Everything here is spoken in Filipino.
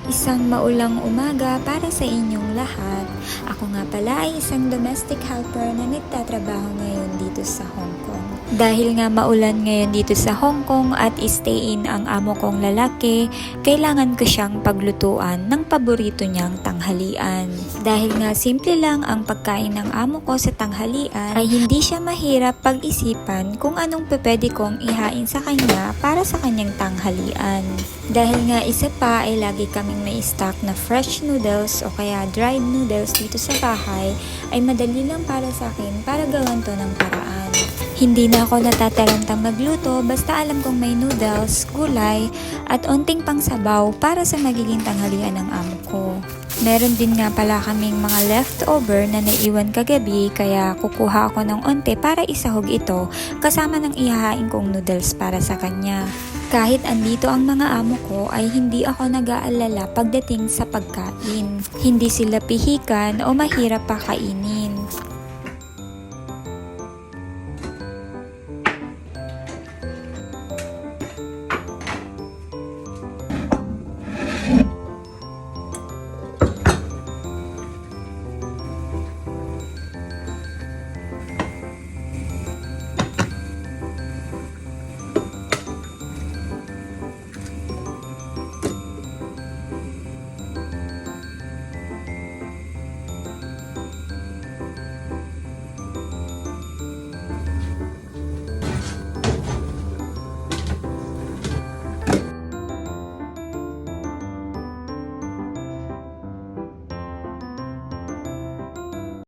Isang maulang umaga para sa inyong lahat. Ako nga pala ay isang domestic helper na nagtatrabaho ngayon dito sa Hong Kong. Dahil nga maulan ngayon dito sa Hong Kong at stay in ang amo kong lalaki, kailangan ko siyang paglutuan ng paborito niyang tanghalian. Dahil nga simple lang ang pagkain ng amo ko sa tanghalian, ay hindi siya mahirap pag-isipan kung anong pwede kong ihain sa kanya para sa kanyang tanghalian. Dahil nga isa pa ay lagi kaming may stock na fresh noodles o kaya dried noodles dito sa bahay, ay madali lang para sa akin para gawan to ng paraan. Hindi na ako natatarantang magluto basta alam kong may noodles, gulay at onting pangsabaw para sa magiging tanghalian ng amo ko. Meron din nga pala kaming mga leftover na naiwan kagabi kaya kukuha ako ng onte para isahog ito kasama ng ihahain kong noodles para sa kanya. Kahit andito ang mga amo ko ay hindi ako nag-aalala pagdating sa pagkain. Hindi sila pihikan o mahirap pakainin.